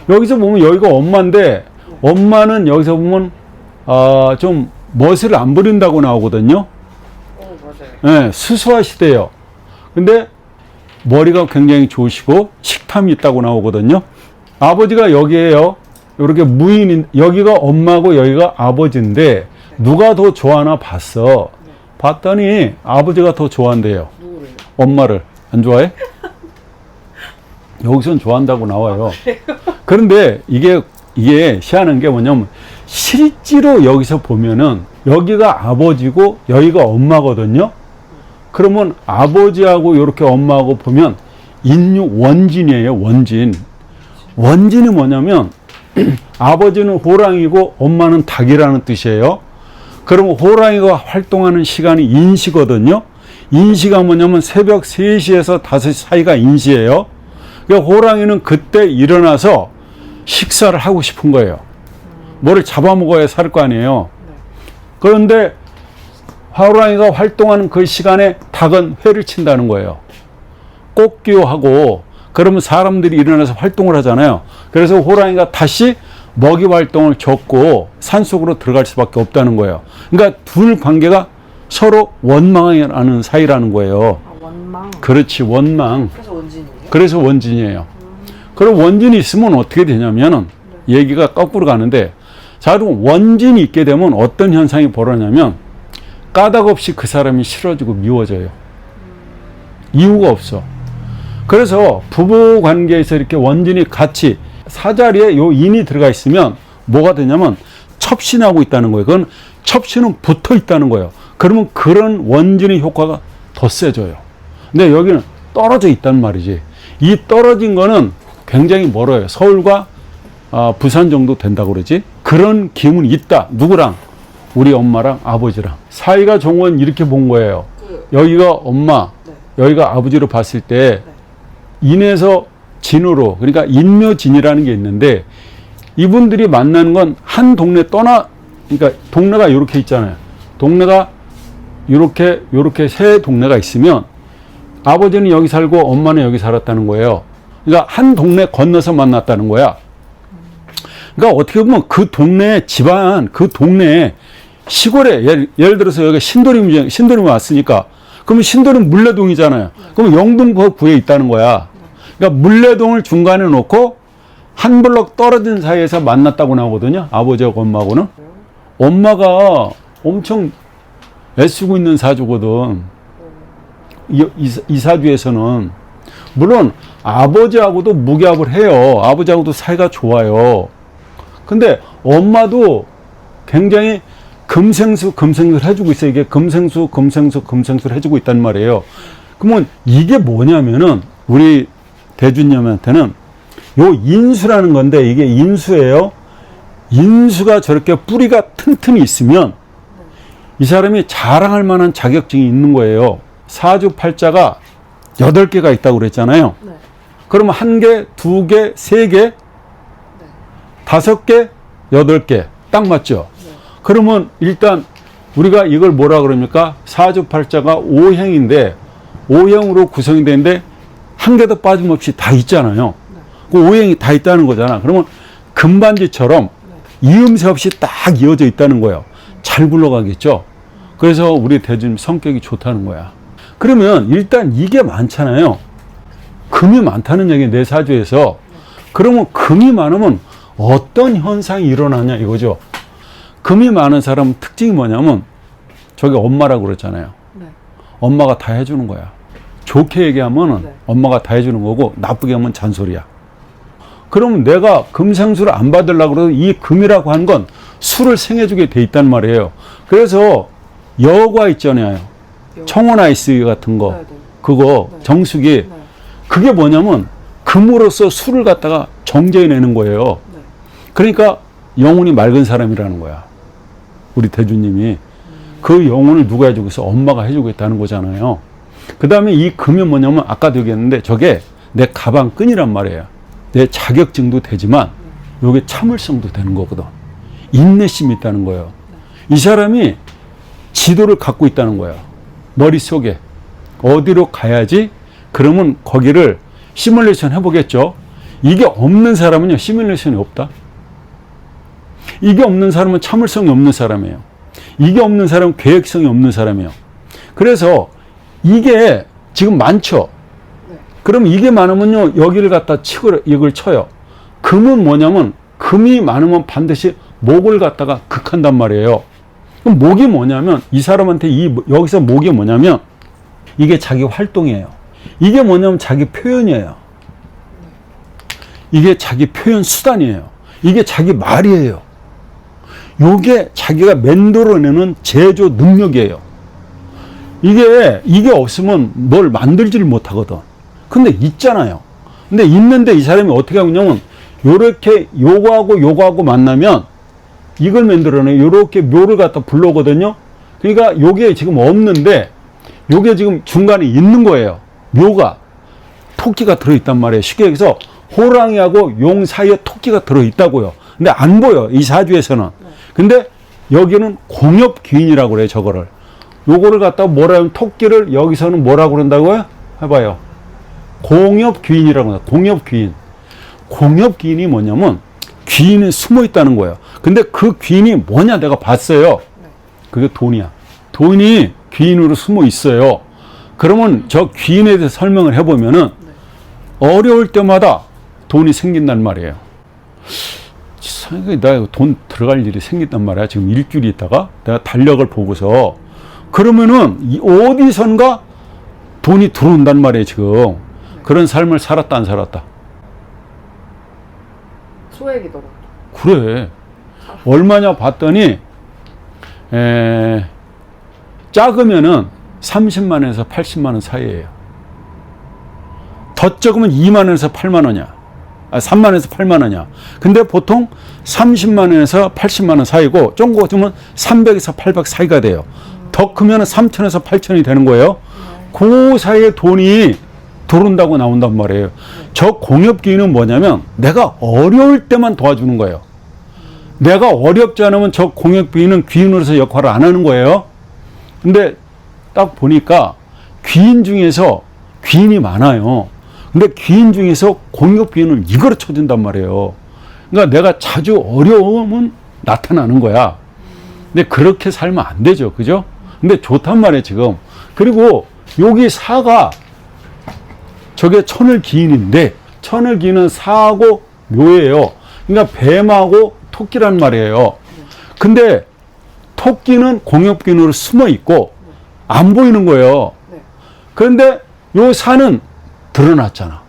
여기서 보면 여기가 엄마인데 엄마는 여기서 보면 좀 멋을 안 부린다고 나오거든요. 맞아요. 네, 수수하시대요. 근데 머리가 굉장히 좋으시고 식탐이 있다고 나오거든요. 아버지가 여기에요. 이렇게 무인인, 여기가 엄마고 여기가 아버지인데 누가 더 좋아하나 봤어. 봤더니 아버지가 더 좋아한대요. 누구래요? 엄마를. 안 좋아해? 여기선 좋아한다고 나와요. 그런데 이게 희한한 게 뭐냐면 실제로 여기서 보면은 여기가 아버지고 여기가 엄마거든요. 그러면 아버지하고 이렇게 엄마하고 보면 인류 원진이에요. 원진. 원진이 뭐냐면 아버지는 호랑이고 엄마는 닭이라는 뜻이에요. 그러면 호랑이가 활동하는 시간이 인시거든요. 인시가 뭐냐면 새벽 3시에서 5시 사이가 인시예요. 그러니까 호랑이는 그때 일어나서 식사를 하고 싶은 거예요. 뭐를 잡아먹어야 살 거 아니에요. 그런데 호랑이가 활동하는 그 시간에 닭은 회를 친다는 거예요. 꽃기호하고 그러면 사람들이 일어나서 활동을 하잖아요. 그래서 호랑이가 다시 먹이 활동을 접고 산속으로 들어갈 수밖에 없다는 거예요. 그러니까 둘 관계가 서로 원망하는 사이라는 거예요. 원망. 그렇지, 원망. 그래서 원진이에요? 그래서 원진이에요. 그럼 원진이 있으면 어떻게 되냐면은 얘기가 거꾸로 가는데, 자, 그럼 원진이 있게 되면 어떤 현상이 벌어지냐면 까닭 없이 그 사람이 싫어지고 미워져요. 이유가 없어. 그래서 부부 관계에서 이렇게 원진이 같이 사자리에 요 인이 들어가 있으면 뭐가 되냐면 첩신하고 있다는 거예요. 그건 첩신은 붙어 있다는 거예요. 그러면 그런 원진의 효과가 더 세져요. 근데 여기는 떨어져 있단 말이지. 이 떨어진 거는 굉장히 멀어요. 서울과 부산 정도 된다고 그러지. 그런 기운이 있다. 누구랑? 우리 엄마랑 아버지랑. 사이가 정원 이렇게 본 거예요. 여기가 엄마, 여기가 아버지로 봤을 때 인에서 진으로, 그러니까 인묘진이라는 게 있는데 이분들이 만나는 건 한 동네 그러니까 동네가 이렇게 있잖아요. 동네가 이렇게 세 동네가 있으면 아버지는 여기 살고 엄마는 여기 살았다는 거예요. 그러니까 한 동네 건너서 만났다는 거야. 그러니까 어떻게 보면 그 동네 집안, 그 동네 시골에 예를 들어서 여기 신도림이 왔으니까 그러면 신도림 물레동이잖아요. 그러면 영등포구에 있다는 거야. 그러니까 물레동을 중간에 놓고 한 블럭 떨어진 사이에서 만났다고 나오거든요. 아버지하고 엄마하고는. 엄마가 엄청 애쓰고 있는 사주거든. 이 사주에서는. 물론 아버지하고도 무기합을 해요. 아버지하고도 사이가 좋아요. 근데 엄마도 굉장히 금생수를 해주고 있어요. 이게 금생수를 해주고 있단 말이에요. 그러면 이게 뭐냐면은 우리 대주님한테는 요 인수라는 건데 이게 인수예요. 인수가 저렇게 뿌리가 튼튼히 있으면 이 사람이 자랑할 만한 자격증이 있는 거예요. 사주팔자가 8개가 있다고 그랬잖아요. 네. 그러면 1개, 2개, 3개, 5개, 8개. 딱 맞죠? 네. 그러면 일단 우리가 이걸 뭐라 그럽니까? 사주팔자가 5행인데 5행으로 구성이 되는데 한 개도 빠짐없이 다 있잖아요. 그 5행이 다 있다는 거잖아. 그러면 금반지처럼 이음새 없이 딱 이어져 있다는 거예요. 잘 굴러가겠죠? 그래서 우리 대주님 성격이 좋다는 거야. 그러면 일단 이게 많잖아요. 금이 많다는 얘기, 내 사주에서. 그러면 금이 많으면 어떤 현상이 일어나냐 이거죠. 금이 많은 사람 특징이 뭐냐면 저게 엄마라고 그랬잖아요. 네. 엄마가 다 해주는 거야. 좋게 얘기하면 네. 엄마가 다 해주는 거고 나쁘게 하면 잔소리야. 그러면 내가 금생수를 안 받으려고 그래도 이 금이라고 한 건 수를 생해주게 돼 있단 말이에요. 그래서 여과 있잖아요. 청원아이스 같은 거. 네, 네. 그거 네. 정수기. 네. 그게 뭐냐면 금으로써 수를 갖다가 정제해내는 거예요. 네. 그러니까 영혼이 맑은 사람이라는 거야. 우리 대주님이. 그 영혼을 누가 해주고 있어? 엄마가 해주고 있다는 거잖아요. 그 다음에 이 금이 뭐냐면 아까도 얘기했는데 저게 내 가방 끈이란 말이에요. 내 자격증도 되지만 요게 참을성도 되는 거거든. 인내심이 있다는 거예요. 이 사람이 지도를 갖고 있다는 거예요. 머릿속에. 어디로 가야지? 그러면 거기를 시뮬레이션 해보겠죠. 이게 없는 사람은요, 시뮬레이션이 없다. 이게 없는 사람은 참을성이 없는 사람이에요. 이게 없는 사람은 계획성이 없는 사람이에요. 그래서 이게 지금 많죠. 그럼 이게 많으면요, 여기를 갖다 치고 이걸 쳐요. 금은 뭐냐면, 금이 많으면 반드시 목을 갖다가 극한단 말이에요. 그럼 목이 뭐냐면, 이 사람한테 여기서 목이 뭐냐면, 이게 자기 활동이에요. 이게 뭐냐면 자기 표현이에요. 이게 자기 표현 수단이에요. 이게 자기 말이에요. 요게 자기가 만들어내는 제조 능력이에요. 이게 없으면 뭘 만들지를 못하거든. 근데 있잖아요. 근데 있는데 이 사람이 어떻게 하냐면, 요렇게 요거하고 만나면 이걸 만들어내요. 요렇게 묘를 갖다 불러오거든요. 그러니까 요게 지금 없는데, 요게 지금 중간에 있는 거예요. 묘가. 토끼가 들어있단 말이에요. 쉽게 얘기해서 호랑이하고 용 사이에 토끼가 들어있다고요. 근데 안 보여, 이 사주에서는. 근데 여기는 공엽귀인이라고 그래요, 저거를. 요거를 갖다가 뭐라 하면, 토끼를 여기서는 뭐라고 그런다고요? 해봐요. 공엽귀인이라고 해요. 공엽귀인. 공엽귀인이 뭐냐면, 귀인이 숨어 있다는 거예요. 근데 그 귀인이 뭐냐, 내가 봤어요. 그게 돈이야. 돈이 귀인으로 숨어 있어요. 그러면 저 귀인에 대해서 설명을 해보면은, 어려울 때마다 돈이 생긴단 말이에요. 나 돈 들어갈 일이 생긴단 말이야. 지금 일주일 있다가 내가 달력을 보고서. 그러면은 어디선가 돈이 들어온단 말이에요, 지금. 그런 삶을 살았다, 안 살았다? 소액이더라고. 그래. 얼마냐 봤더니, 작으면은 30만원에서 80만원 사이에요. 더 적으면 2만원에서 8만원이야. 3만원에서 8만원이야. 근데 보통 30만원에서 80만원 사이고, 좀 커지면 300에서 800 사이가 돼요. 더 크면 3천에서 8천이 되는 거예요. 그 사이에 돈이 들어온다고 나온단 말이에요. 저 공엽귀인은 뭐냐면, 내가 어려울 때만 도와주는 거예요. 내가 어렵지 않으면 저 공엽귀인은 귀인으로서 역할을 안 하는 거예요. 근데 딱 보니까 귀인 중에서 귀인이 많아요. 근데 귀인 중에서 공엽귀인을 이거로 쳐준단 말이에요. 그러니까 내가 자주 어려움은 나타나는 거야. 근데 그렇게 살면 안 되죠. 그죠? 근데 좋단 말이에요, 지금. 그리고 여기 사가, 저게 천을기인인데, 천을기인은 사하고 묘예요. 그러니까 뱀하고 토끼란 말이에요. 근데 토끼는 공엽귀인으로 숨어 있고 안 보이는 거예요. 그런데 요 사는 드러났잖아.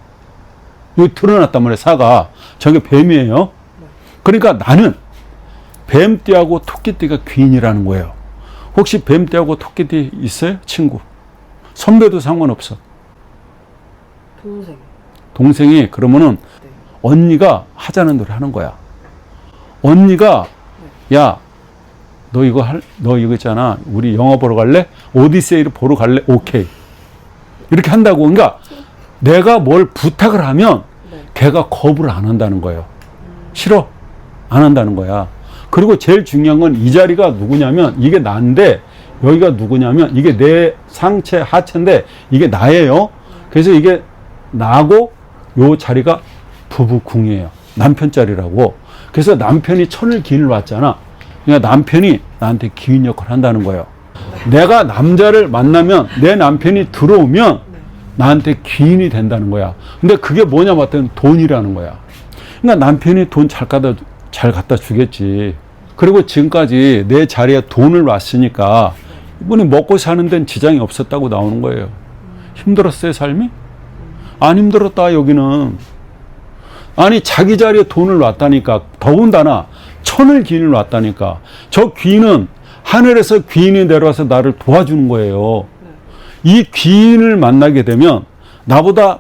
요 드러났단 말이에요, 사가. 저게 뱀이에요. 그러니까 나는 뱀띠하고 토끼띠가 귀인이라는 거예요. 혹시 뱀띠하고 토끼띠 있어요? 친구. 선배도 상관없어. 동생이 그러면은 언니가 하자는 대로 하는 거야. 언니가 야, 너 이거 있잖아. 우리 영화 보러 갈래? 오디세이를 보러 갈래? 오케이. 이렇게 한다고. 그러니까 내가 뭘 부탁을 하면 걔가 거부를 안 한다는 거예요. 싫어. 안 한다는 거야. 그리고 제일 중요한 건 이 자리가 누구냐면, 이게 나인데, 여기가 누구냐면, 이게 내 상체, 하체인데, 이게 나예요. 그래서 이게 나고, 요 자리가 부부궁이에요. 남편 자리라고. 그래서 남편이 천을 기인을 왔잖아. 그러니까 남편이 나한테 기인 역할을 한다는 거예요. 내가 남자를 만나면, 내 남편이 들어오면, 나한테 기인이 된다는 거야. 근데 그게 뭐냐 봤더니 돈이라는 거야. 그러니까 남편이 돈 잘 갖다 주겠지. 그리고 지금까지 내 자리에 돈을 놨으니까 이분이 먹고 사는 데는 지장이 없었다고 나오는 거예요. 힘들었어요, 삶이? 안 힘들었다, 여기는. 아니, 자기 자리에 돈을 놨다니까. 더군다나 천을 귀인을 놨다니까. 저 귀인은 하늘에서 귀인이 내려와서 나를 도와주는 거예요. 이 귀인을 만나게 되면 나보다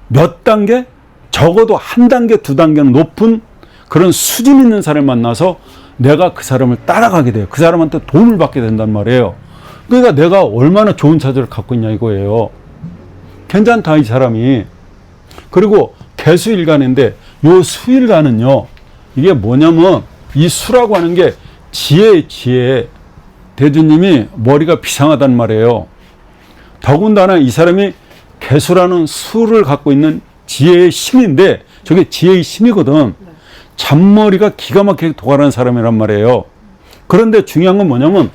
몇 단계? 적어도 한 단계, 두 단계는 높은 그런 수준 있는 사람을 만나서 내가 그 사람을 따라가게 돼요. 그 사람한테 도움을 받게 된단 말이에요. 그러니까 내가 얼마나 좋은 차들을 갖고 있냐 이거예요. 괜찮다, 이 사람이. 그리고 개수일간인데 요 수일간은요, 이게 뭐냐면 이 수라고 하는 게 지혜의 지혜. 대주님이 머리가 비상하단 말이에요. 더군다나 이 사람이 개수라는 수를 갖고 있는 지혜의 신인데, 저게 지혜의 힘이거든. 잔머리가 기가 막히게 도발하는 사람이란 말이에요. 그런데 중요한 건 뭐냐면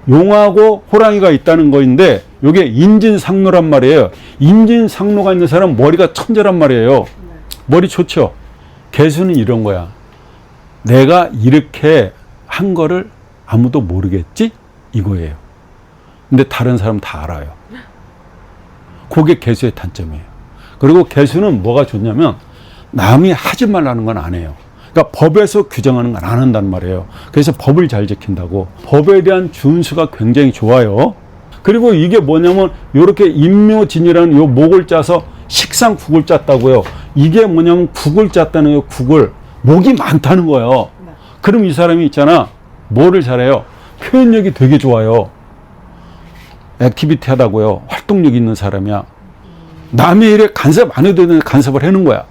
용하고 호랑이가 있다는 거인데 이게 인진상노란 말이에요. 인진상노가 있는 사람은 머리가 천재란 말이에요. 머리 좋죠. 개수는 이런 거야. 내가 이렇게 한 거를 아무도 모르겠지? 이거예요. 근데 다른 사람 다 알아요. 그게 개수의 단점이에요. 그리고 개수는 뭐가 좋냐면 남이 하지 말라는 건 안 해요. 그러니까 법에서 규정하는 건 안 한단 말이에요. 그래서 법을 잘 지킨다고. 법에 대한 준수가 굉장히 좋아요. 그리고 이게 뭐냐면 이렇게 임묘진이라는 요 목을 짜서 식상국을 짰다고요. 이게 뭐냐면 국을 짰다는 거예요. 국을. 목이 많다는 거예요. 그럼 이 사람이 있잖아. 뭐를 잘해요? 표현력이 되게 좋아요. 액티비티하다고요. 활동력 있는 사람이야. 남의 일에 간섭 안 해도 되는데 간섭을 하는 거야.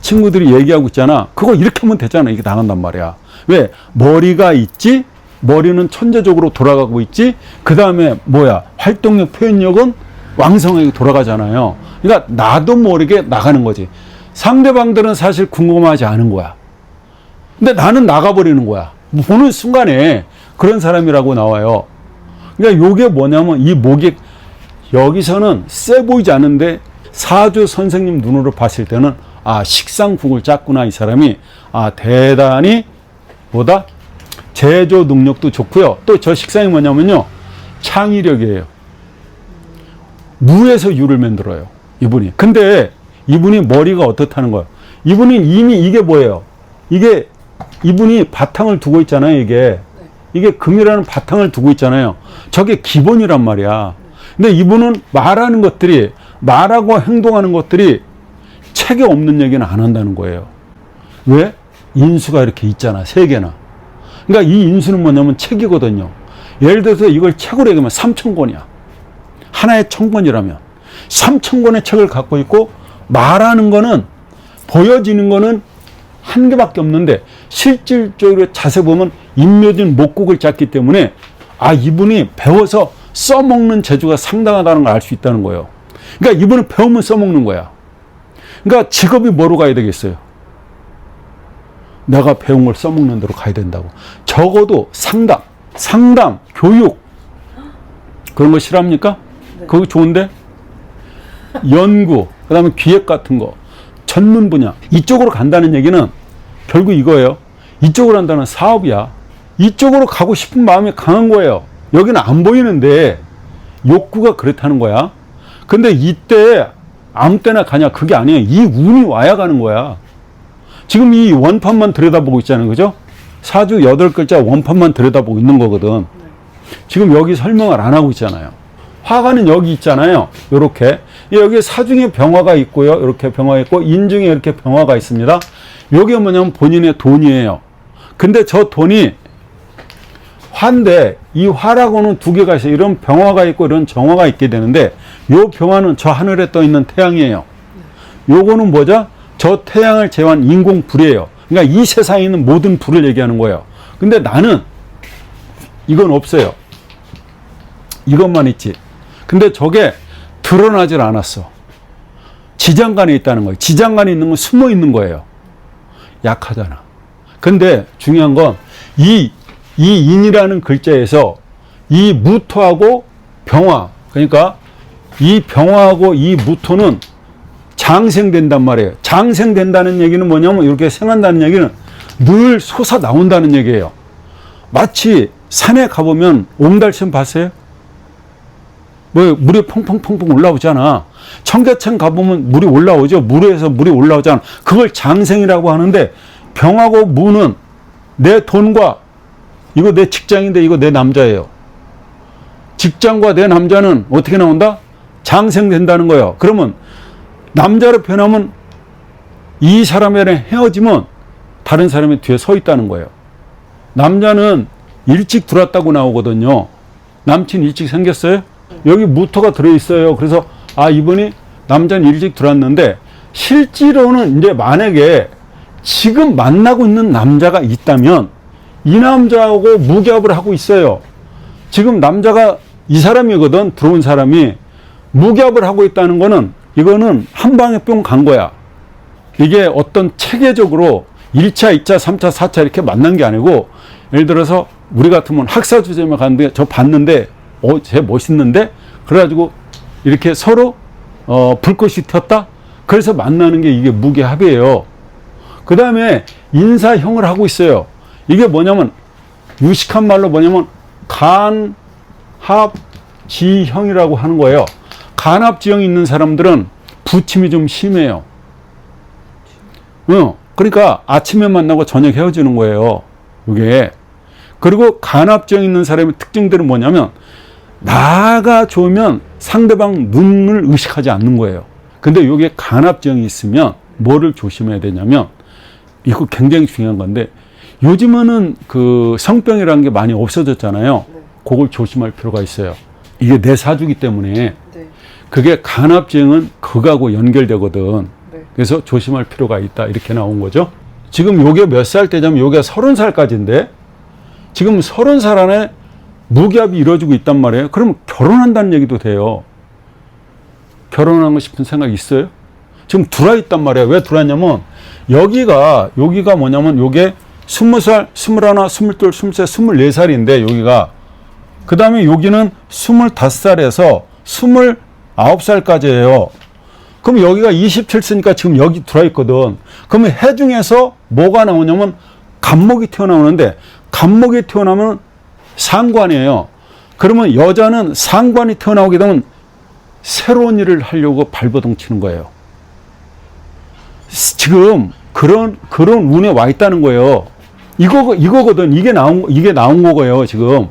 친구들이 얘기하고 있잖아. 그거 이렇게 하면 되잖아. 이게 나간단 말이야. 왜? 머리가 있지? 머리는 천재적으로 돌아가고 있지? 그 다음에 뭐야? 활동력, 표현력은 왕성하게 돌아가잖아요. 그러니까 나도 모르게 나가는 거지. 상대방들은 사실 궁금하지 않은 거야. 근데 나는 나가버리는 거야. 보는 순간에 그런 사람이라고 나와요. 그러니까 요게 뭐냐면 이 목이 여기서는 세 보이지 않는데 사주 선생님 눈으로 봤을 때는 아, 식상국을 짰구나, 이 사람이. 아, 대단히 뭐다? 제조 능력도 좋고요. 또 저 식상이 뭐냐면요. 창의력이에요. 무에서 유를 만들어요. 이분이. 근데 이분이 머리가 어떻다는 거예요. 이분이 이미 이게 뭐예요? 이게 이분이 바탕을 두고 있잖아요, 이게. 이게 금이라는 바탕을 두고 있잖아요. 저게 기본이란 말이야. 근데 이분은 말하는 것들이, 말하고 행동하는 것들이 책에 없는 얘기는 안 한다는 거예요. 왜? 인수가 이렇게 있잖아, 3개나. 그러니까 이 인수는 뭐냐면 책이거든요. 예를 들어서 이걸 책으로 얘기하면 3,000권이야. 하나에 1,000권이라면. 3,000권의 책을 갖고 있고, 말하는 거는, 보여지는 거는 한 개밖에 없는데, 실질적으로 자세히 보면 임묘진 목국을 짰기 때문에, 아, 이분이 배워서 써먹는 재주가 상당하다는 걸 알 수 있다는 거예요. 그러니까 이분은 배우면 써먹는 거야. 그러니까 직업이 뭐로 가야 되겠어요? 내가 배운 걸 써먹는 대로 가야 된다고. 적어도 상담, 교육. 그런 거 싫어합니까? 네. 그거 좋은데? 연구, 그 다음에 기획 같은 거. 전문 분야. 이쪽으로 간다는 얘기는 결국 이거예요. 이쪽으로 한다는 사업이야. 이쪽으로 가고 싶은 마음이 강한 거예요. 여기는 안 보이는데 욕구가 그렇다는 거야. 근데 이때 아무 때나 가냐, 그게 아니에요. 이 운이 와야 가는 거야. 지금 이 원판만 들여다보고 있잖아요. 그죠? 사주 8글자 원판만 들여다보고 있는 거거든. 지금 여기 설명을 안 하고 있잖아요. 화가는 여기 있잖아요. 요렇게. 여기 사중에 병화가 있고요. 이렇게 병화가 있고, 인중에 이렇게 병화가 있습니다. 요게 뭐냐면 본인의 돈이에요. 근데 저 돈이 화인데, 이 화라고는 2개가 있어요. 이런 병화가 있고, 이런 정화가 있게 되는데, 요 병화는 저 하늘에 떠 있는 태양이에요. 요거는 뭐죠? 저 태양을 제외한 인공불이에요. 그러니까 이 세상에 있는 모든 불을 얘기하는 거예요. 근데 나는 이건 없어요. 이것만 있지. 근데 저게 드러나질 않았어. 지장간에 있다는 거예요. 지장간에 있는 건 숨어 있는 거예요. 약하잖아. 근데 중요한 건 이 인이라는 글자에서 이 무토하고 병화, 그러니까 이 병화하고 이 무토는 장생된단 말이에요. 장생된다는 얘기는 뭐냐면 이렇게 생한다는 얘기는 늘 솟아 나온다는 얘기예요. 마치 산에 가보면 옹달샘 봤어요? 뭐 물이 펑펑펑펑 올라오잖아. 청계천 가보면 물이 올라오죠. 물에서 물이 올라오잖아. 그걸 장생이라고 하는데, 병하고 무는 내 돈과, 이거 내 직장인데 이거 내 남자예요. 직장과 내 남자는 어떻게 나온다? 장생된다는 거예요. 그러면 남자로 변하면 이 사람이랑 헤어지면 다른 사람이 뒤에 서 있다는 거예요. 남자는 일찍 들어왔다고 나오거든요. 남친 일찍 생겼어요? 여기 무토가 들어있어요. 그래서 아, 이분이 남자는 일찍 들어왔는데, 실제로는 이제 만약에 지금 만나고 있는 남자가 있다면 이 남자하고 무기합을 하고 있어요. 지금 남자가 이 사람이거든. 들어온 사람이 무기합을 하고 있다는 거는, 이거는 한 방에 뿅 간 거야. 이게 어떤 체계적으로 1차, 2차, 3차, 4차 이렇게 만난 게 아니고, 예를 들어서 우리 같으면 학사주점에 갔는데 저 봤는데 쟤 멋있는데 그래가지고 이렇게 서로 불꽃이 튀었다. 그래서 만나는 게 이게 무계합이에요. 그 다음에 인사형을 하고 있어요. 이게 뭐냐면 유식한 말로 뭐냐면 간합지형이라고 하는 거예요. 간합지형이 있는 사람들은 부침이 좀 심해요. 그러니까 아침에 만나고 저녁 헤어지는 거예요. 이게. 그리고 간합지형 있는 사람의 특징들은 뭐냐면 나가 좋으면 상대방 눈을 의식하지 않는 거예요. 근데 이게 간합지형이 있으면 뭐를 조심해야 되냐면 이거 굉장히 중요한 건데 요즘에는 그 성병이라는 게 많이 없어졌잖아요. 네. 그걸 조심할 필요가 있어요. 이게 내 사주기 때문에 네. 그게 간합지형은 극하고 연결되거든. 네. 그래서 조심할 필요가 있다. 이렇게 나온 거죠. 지금 요게 몇 살 때냐면 요게 30살까지인데 지금 30살 안에 무기합이 이루어지고 있단 말이에요. 그럼 결혼한다는 얘기도 돼요. 결혼하고 싶은 생각 있어요? 지금 들어와 있단 말이에요. 왜 들어왔냐면 여기가 뭐냐면 요게 20살, 21, 22, 23, 24살인데 여기가 그 다음에 여기는 25살에서 29살까지예요. 그럼 여기가 27세니까 지금 여기 들어와 있거든. 그러면 해 중에서 뭐가 나오냐면 간목이 튀어나오는데 간목이 튀어나오면 상관이에요. 그러면 여자는 상관이 튀어나오게 되면 새로운 일을 하려고 발버둥 치는 거예요. 지금 그런 운에 와 있다는 거예요. 이거거든. 이게 나온 거고요, 지금.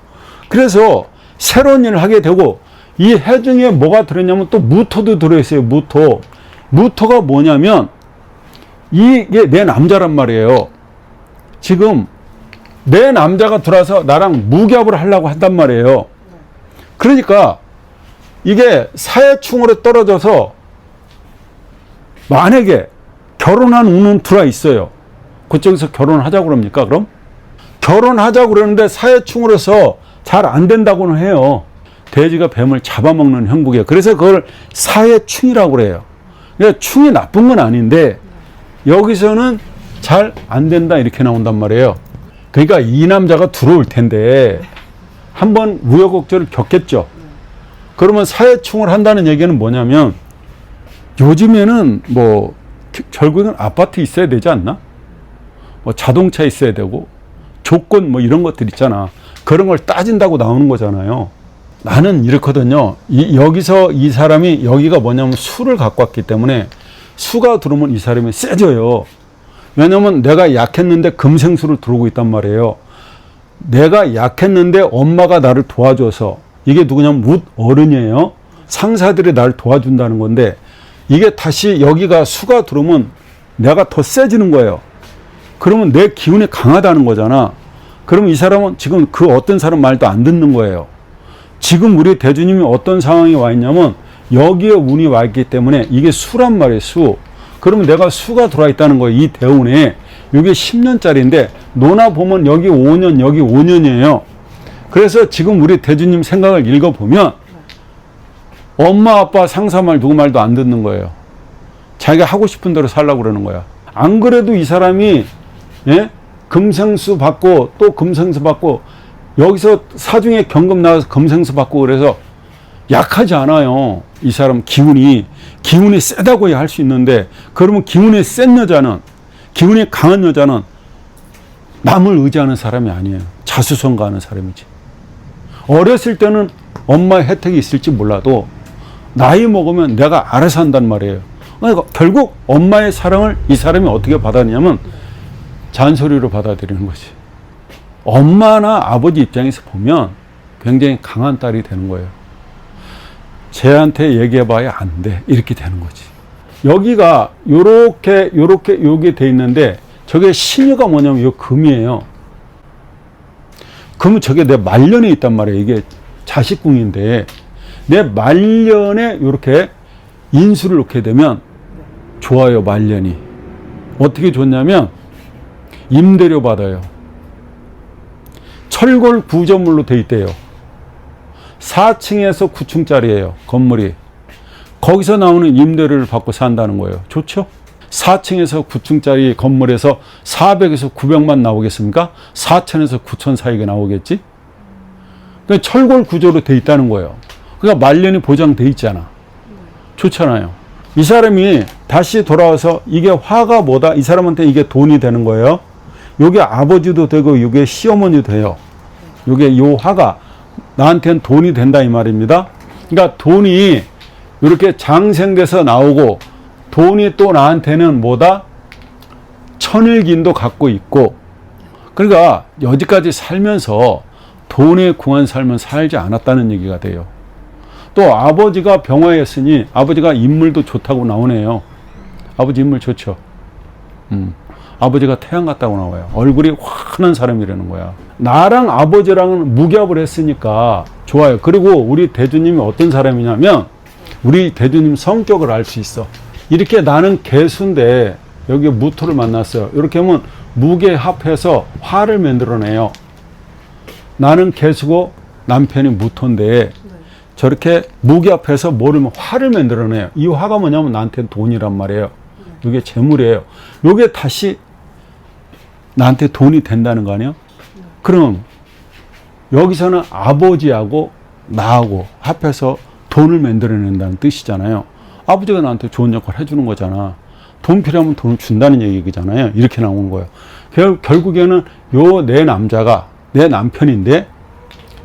그래서 새로운 일을 하게 되고 이 해 중에 뭐가 들었냐면 또 무토도 들어있어요. 무토가 뭐냐면 이게 내 남자란 말이에요. 지금 내 남자가 들어와서 나랑 무기합을 하려고 한단 말이에요. 그러니까 이게 사회충으로 떨어져서 만약에 결혼한 운은 들어와 있어요. 그쪽에서 결혼하자고 그럽니까, 그럼? 결혼하자고 그러는데 사회충으로서 잘 안 된다고는 해요. 돼지가 뱀을 잡아먹는 형국이에요. 그래서 그걸 사회충이라고 그래요. 그러니까 충이 나쁜 건 아닌데 여기서는 잘 안 된다 이렇게 나온단 말이에요. 그러니까 이 남자가 들어올 텐데 한번 우여곡절을 겪겠죠. 그러면 사회충을 한다는 얘기는 뭐냐면 요즘에는 뭐 결국은 아파트 있어야 되지 않나? 뭐 자동차 있어야 되고 조건 뭐 이런 것들 있잖아. 그런 걸 따진다고 나오는 거잖아요. 나는 이렇거든요. 여기서 이 사람이 여기가 뭐냐면 수를 갖고 왔기 때문에 수가 들어오면 이 사람이 세져요. 왜냐면 내가 약했는데 금생수를 들어오고 있단 말이에요. 내가 약했는데 엄마가 나를 도와줘서 이게 누구냐면 묻 어른이에요. 상사들이 나를 도와준다는 건데 이게 다시 여기가 수가 들어오면 내가 더 세지는 거예요. 그러면 내 기운이 강하다는 거잖아. 그러면 이 사람은 지금 그 어떤 사람 말도 안 듣는 거예요. 지금 우리 대주님이 어떤 상황에 와 있냐면 여기에 운이 와 있기 때문에 이게 수란 말이에요. 수. 그러면 내가 수가 들어와 있다는 거예요. 이 대운에. 이게 10년짜리인데 노나 보면 여기 5년 여기 5년이에요. 그래서 지금 우리 대주님 생각을 읽어보면 엄마 아빠 상사 말 누구 말도 안 듣는 거예요. 자기가 하고 싶은 대로 살려고 그러는 거야. 안 그래도 이 사람이 금생수 받고 또 금생수 받고 여기서 사중에 경금 나와서 금생수 받고 그래서 약하지 않아요. 이 사람 기운이 세다고 할 수 있는데 그러면 기운이 센 여자는 기운이 강한 여자는 남을 의지하는 사람이 아니에요. 자수성가하는 사람이지. 어렸을 때는 엄마의 혜택이 있을지 몰라도 나이 먹으면 내가 알아서 한단 말이에요. 그러니까 결국 엄마의 사랑을 이 사람이 어떻게 받았냐면 잔소리로 받아들이는 거지. 엄마나 아버지 입장에서 보면 굉장히 강한 딸이 되는 거예요. 쟤한테 얘기해봐야 안 돼. 이렇게 되는 거지. 여기가 요렇게 돼 있는데 저게 신유가 뭐냐면 요 금이에요. 그러면 저게 내 말년에 있단 말이에요. 이게 자식궁인데 내 말년에 요렇게 인수를 놓게 되면 좋아요. 말년이. 어떻게 좋냐면 임대료 받아요. 철골 구조물로 돼 있대요. 4층에서 9층짜리예요. 건물이. 거기서 나오는 임대료를 받고 산다는 거예요. 좋죠? 4층에서 9층짜리 건물에서 400에서 900만 나오겠습니까? 4천에서 9천 사이가 나오겠지? 그러니까 철골 구조로 돼 있다는 거예요. 그러니까 말년이 보장돼 있잖아. 좋잖아요. 이 사람이 다시 돌아와서 이게 화가 뭐다? 이 사람한테 이게 돈이 되는 거예요. 요게 아버지도 되고 요게 시어머니도 돼요. 요게 요 화가 나한테는 돈이 된다 이 말입니다. 그러니까 돈이 이렇게 장생돼서 나오고 돈이 또 나한테는 뭐다? 천일긴도 갖고 있고, 그러니까 여지까지 살면서 돈에 궁한 삶은 살지 않았다는 얘기가 돼요. 또 아버지가 병화였으니 아버지가 인물도 좋다고 나오네요. 아버지 인물 좋죠. 아버지가 태양 같다고 나와요. 얼굴이 환한 사람이라는 거야. 나랑 아버지랑은 무기합을 했으니까 좋아요. 그리고 우리 대주님이 어떤 사람이냐면 우리 대주님 성격을 알 수 있어. 이렇게 나는 개수인데 여기 무토를 만났어요. 이렇게 하면 무게합해서 화를 만들어내요. 나는 개수고 남편이 무토인데 저렇게 무게합해서 뭐를 화를 만들어내요. 이 화가 뭐냐면 나한테는 돈이란 말이에요. 이게 재물이에요. 이게 다시 나한테 돈이 된다는 거 아니에요? 그럼 여기서는 아버지하고 나하고 합해서 돈을 만들어낸다는 뜻이잖아요. 아버지가 나한테 좋은 역할을 해주는 거잖아. 돈 필요하면 돈을 준다는 얘기잖아요. 이렇게 나오는 거예요. 결국에는 요 내 남자가 내 남편인데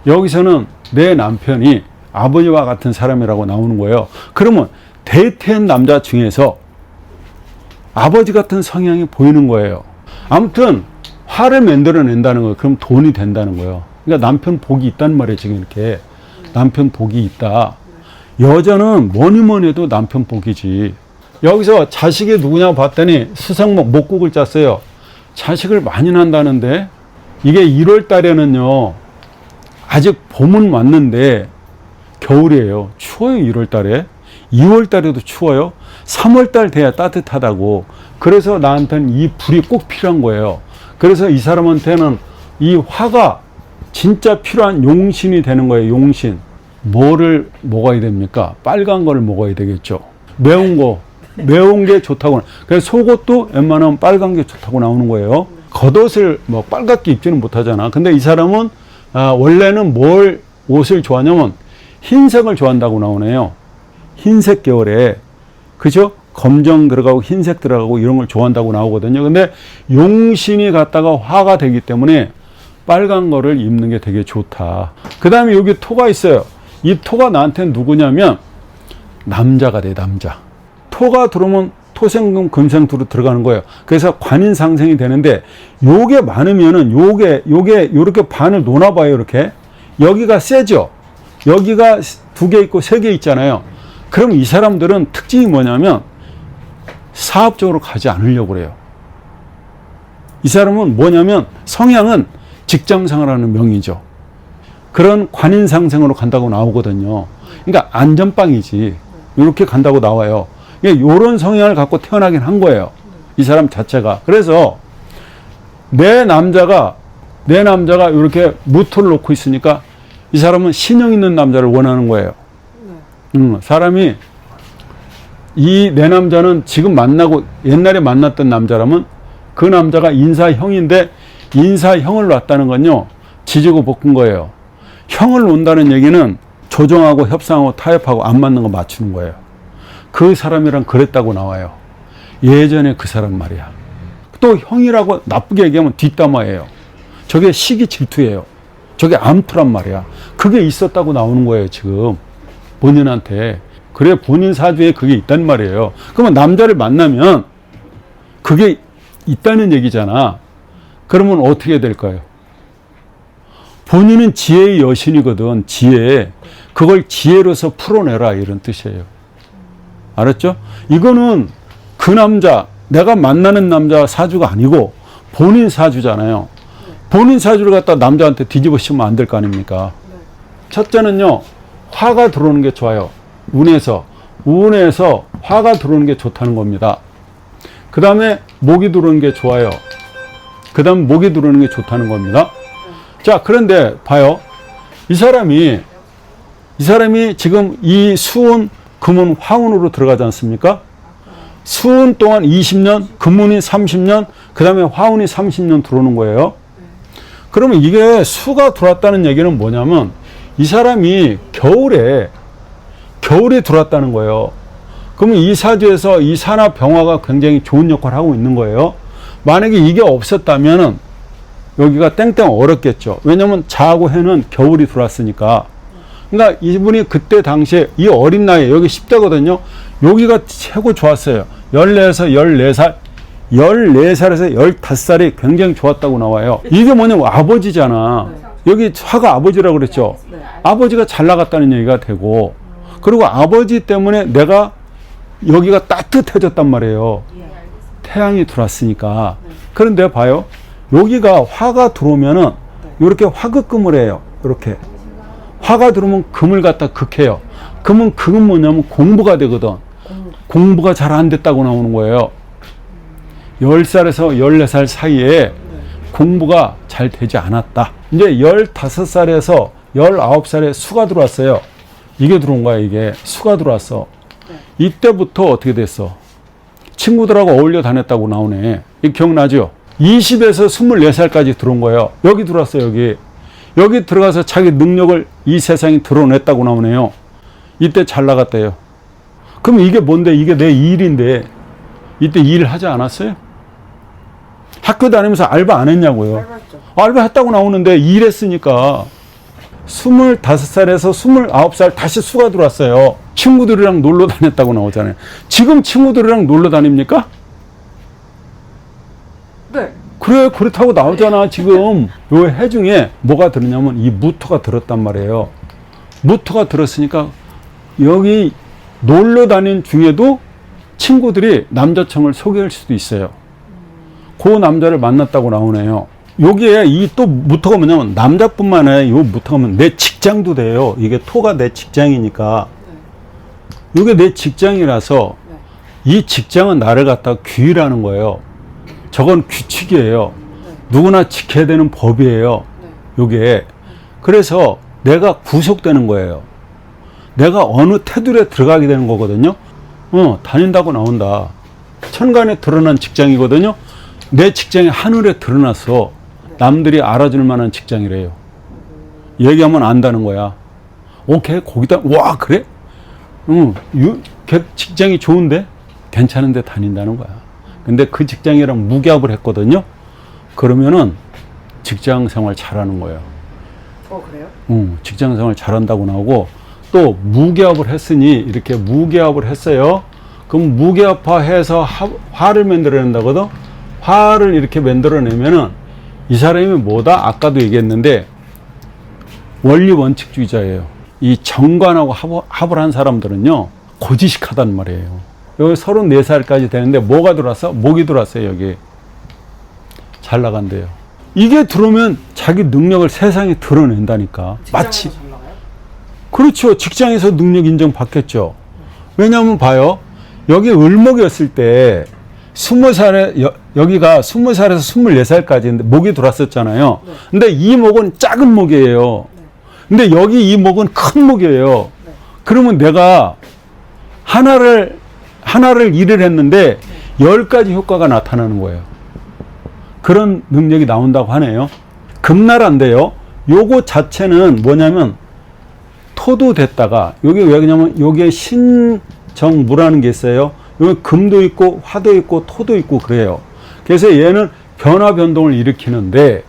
여기서는 내 남편이 아버지와 같은 사람이라고 나오는 거예요. 그러면 대퇴한 남자 중에서 아버지 같은 성향이 보이는 거예요. 아무튼 화를 만들어낸다는 거예요. 그럼 돈이 된다는 거예요. 그러니까 남편 복이 있단 말이에요. 지금 이렇게 남편 복이 있다. 여자는 뭐니 해도 남편 복이지. 여기서 자식이 누구냐고 봤더니 수성목 목국을 짰어요. 자식을 많이 난다는데 이게 1월 달에는요 아직 봄은 왔는데 겨울이에요. 추워요. 1월 달에. 2월 달에도 추워요. 3월 달 돼야 따뜻하다고. 그래서 나한테는 이 불이 꼭 필요한 거예요. 그래서 이 사람한테는 이 화가 진짜 필요한 용신이 되는 거예요. 용신. 뭐를 먹어야 됩니까? 빨간 거를 먹어야 되겠죠. 매운 거. 매운 게 좋다고. 그래서 속옷도 웬만하면 빨간 게 좋다고 나오는 거예요. 겉옷을 뭐 빨갛게 입지는 못하잖아. 근데 이 사람은 원래는 뭘 옷을 좋아하냐면 흰색을 좋아한다고 나오네요. 흰색 계열에. 그죠? 검정 들어가고 흰색 들어가고 이런 걸 좋아한다고 나오거든요. 근데 용신이 갔다가 화가 되기 때문에 빨간 거를 입는 게 되게 좋다. 그 다음에 여기 토가 있어요. 이 토가 나한테는 누구냐면 남자가 돼, 남자. 토가 들어오면 토생금 금생토로 들어가는 거예요. 그래서 관인상생이 되는데 요게 많으면은 요게 요렇게 반을 놓아봐요. 이렇게. 여기가 세죠? 여기가 2개 있고 3개 있잖아요. 그럼 이 사람들은 특징이 뭐냐면 사업적으로 가지 않으려고 그래요. 이 사람은 뭐냐면 성향은 직장생활하는 명이죠. 그런 관인상생으로 간다고 나오거든요. 그러니까 안전빵이지. 이렇게 간다고 나와요. 이런 성향을 갖고 태어나긴 한 거예요. 이 사람 자체가. 그래서 내 남자가 이렇게 무토를 놓고 있으니까 이 사람은 신용 있는 남자를 원하는 거예요. 사람이 이 내 남자는 지금 만나고 옛날에 만났던 남자라면 그 남자가 인사형인데 인사형을 놨다는 건요 지지고 볶은 거예요. 형을 놓는다는 얘기는 조정하고 협상하고 타협하고 안 맞는 거 맞추는 거예요. 그 사람이랑 그랬다고 나와요. 예전에 그 사람 말이야. 또 형이라고 나쁘게 얘기하면 뒷담화예요. 저게 시기 질투예요. 저게 암투란 말이야. 그게 있었다고 나오는 거예요, 지금. 본인한테. 그래, 본인 사주에 그게 있단 말이에요. 그러면 남자를 만나면 그게 있다는 얘기잖아. 그러면 어떻게 될까요? 본인은 지혜의 여신이거든, 지혜. 그걸 지혜로서 풀어내라, 이런 뜻이에요. 알았죠? 이거는 그 남자, 내가 만나는 남자 사주가 아니고 본인 사주잖아요. 본인 사주를 갖다 남자한테 뒤집어 씌우면 안 될 거 아닙니까? 첫째는요, 화가 들어오는 게 좋아요. 운에서 화가 들어오는 게 좋다는 겁니다. 그 다음에 목이 들어오는 게 좋아요. 그 다음 목이 들어오는 게 좋다는 겁니다. 자, 그런데 봐요. 이 사람이 지금 이 수운, 금운, 화운으로 들어가지 않습니까? 수운 동안 20년, 금운이 30년, 그 다음에 화운이 30년 들어오는 거예요. 그러면 이게 수가 들어왔다는 얘기는 뭐냐면 이 사람이 겨울에 들어왔다는 거예요. 그러면 이 사주에서 이 사나 병화가 굉장히 좋은 역할을 하고 있는 거예요. 만약에 이게 없었다면은 여기가 땡땡 어렵겠죠. 왜냐면 자하고 해는 겨울이 들어왔으니까. 그러니까 이분이 그때 당시에 이 어린 나이에 여기 10대거든요. 여기가 최고 좋았어요. 14에서 14살, 14살에서 15살이 굉장히 좋았다고 나와요. 이게 뭐냐면 아버지잖아. 여기 화가 아버지라고 그랬죠. 아버지가 잘 나갔다는 얘기가 되고, 그리고 아버지 때문에 내가 여기가 따뜻해졌단 말이에요. 태양이 들어왔으니까. 그런데 봐요. 여기가 화가 들어오면은 이렇게 화극금을 해요. 이렇게. 화가 들어오면 금을 갖다 극해요. 그러면 그건 뭐냐면 공부가 되거든. 공부가 잘 안 됐다고 나오는 거예요. 10살에서 14살 사이에 공부가 잘 되지 않았다. 이제 15살에서 19살에 수가 들어왔어요. 이게 들어온 거야, 이게. 수가 들어왔어. 이때부터 어떻게 됐어? 친구들하고 어울려 다녔다고 나오네. 이거 기억나죠? 20에서 24살까지 들어온 거예요. 여기 들어왔어요, 여기. 여기 들어가서 자기 능력을 이 세상에 드러냈다고 나오네요. 이때 잘 나갔대요. 그럼 이게 뭔데? 이게 내 일인데. 이때 일을 하지 않았어요? 학교 다니면서 알바 안 했냐고요? 알바 했다고 나오는데 일했으니까 25살에서 29살 다시 수가 들어왔어요. 친구들이랑 놀러 다녔다고 나오잖아요. 지금 친구들이랑 놀러 다닙니까? 네. 그래, 그렇다고 나오잖아. 지금 요 해 중에 뭐가 들었냐면 이 무토가 들었단 말이에요. 무토가 들었으니까 여기 놀러 다닌 중에도 친구들이 남자청을 소개할 수도 있어요. 그 남자를 만났다고 나오네요. 여기에 이 또 무토가 뭐냐면 남자뿐만 아니라 요 무토가 면 내 직장도 돼요. 이게 토가 내 직장이니까. 이게 내 직장이라서 이 직장은 나를 갖다가 규율하는 거예요. 저건 규칙이에요. 누구나 지켜야 되는 법이에요. 요게. 그래서 내가 구속되는 거예요. 내가 어느 테두리에 들어가게 되는 거거든요. 다닌다고 나온다. 천간에 드러난 직장이거든요. 내 직장이 하늘에 드러났어. 남들이 알아줄 만한 직장이래요. 얘기하면 안다는 거야. 오케이, 거기다, 와, 그래? 걔 직장이 좋은데? 괜찮은데 다닌다는 거야. 근데 그 직장이랑 무기합을 했거든요. 그러면은 직장 생활 잘하는 거예요. 그래요? 직장 생활 잘한다고 나오고, 또 무기합을 했으니 이렇게 무기합을 했어요. 그럼 무기합화해서 화를 만들어낸다거든. 화를 이렇게 만들어내면은 이 사람이 뭐다? 아까도 얘기했는데 원리 원칙주의자예요. 이 정관하고 합을 한 사람들은요 고지식하단 말이에요. 여기 34살까지 되는데 뭐가 들어왔어? 목이 들어왔어요. 여기 잘 나간대요. 이게 들어오면 자기 능력을 세상에 드러낸다니까. 마치 그렇죠. 직장에서 능력 인정받겠죠. 왜냐하면 봐요. 여기 을목이었을 때 20살에 여기가 20살에서 24살까지인데 목이 들어왔었잖아요. 근데 이 목은 작은 목이에요. 근데 여기 이 목은 큰 목이에요. 그러면 내가 하나를 일을 했는데 10가지 효과가 나타나는 거예요. 그런 능력이 나온다고 하네요. 금나라인데요. 요거 자체는 뭐냐면 토도 됐다가 여기 왜 그러냐면 여기에 신정무라는 게 있어요. 여기 금도 있고 화도 있고 토도 있고 그래요. 그래서 얘는 변화 변동을 일으키는데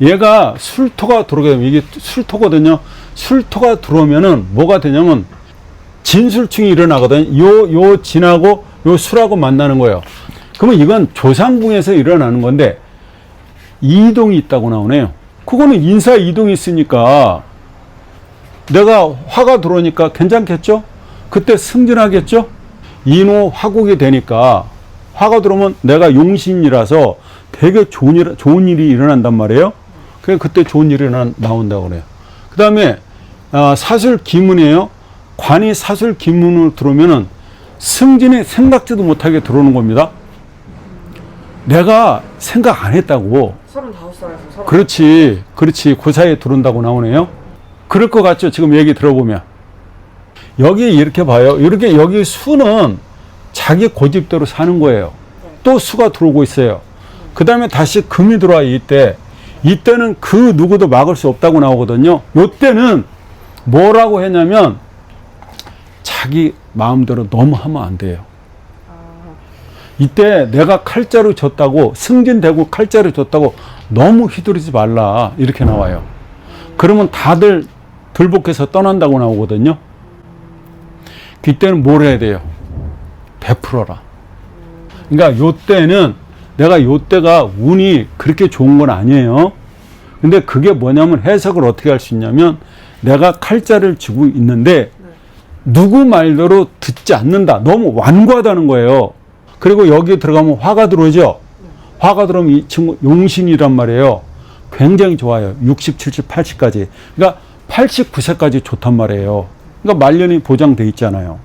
얘가 술토가 들어오게 되면 이게 술토거든요. 술토가 들어오면은 뭐가 되냐면 진술충이 일어나거든요. 요 진하고 요 술하고 만나는 거예요. 그러면 이건 조상궁에서 일어나는 건데 이동이 있다고 나오네요. 그거는 인사 이동이 있으니까 내가 화가 들어오니까 괜찮겠죠? 그때 승진하겠죠? 인호 화국이 되니까 화가 들어오면 내가 용신이라서 되게 좋은 일이 일어난단 말이에요. 그때 좋은 일이 나온다고 그래요. 그 다음에 사술 기문이에요. 관이 사술 기문으로 들어오면은 승진이 생각지도 못하게 들어오는 겁니다. 내가 생각 안 했다고. 35살에서 그렇지. 그 사이에 들어온다고 나오네요. 그럴 것 같죠? 지금 얘기 들어보면. 여기 이렇게 봐요. 이렇게 여기 수는 자기 고집대로 사는 거예요. 네. 또 수가 들어오고 있어요. 그 다음에 다시 금이 들어와 이때는 그 누구도 막을 수 없다고 나오거든요. 요때는 뭐라고 했냐면 자기 마음대로 너무 하면 안 돼요. 이때 내가 칼자루 줬다고 승진되고 칼자루 줬다고 너무 휘두르지 말라 이렇게 나와요. 그러면 다들 들복해서 떠난다고 나오거든요. 그때는 뭘 해야 돼요? 베풀어라. 그러니까 요때는 내가 요때가 운이 그렇게 좋은 건 아니에요. 근데 그게 뭐냐면 해석을 어떻게 할 수 있냐면 내가 칼자를 쥐고 있는데 누구 말대로 듣지 않는다. 너무 완고하다는 거예요. 그리고 여기 들어가면 화가 들어오죠. 화가 들어오면 이 친구 용신이란 말이에요. 굉장히 좋아요. 60, 70, 80까지. 그러니까 89세까지 좋단 말이에요. 그러니까 말년이 보장돼 있잖아요.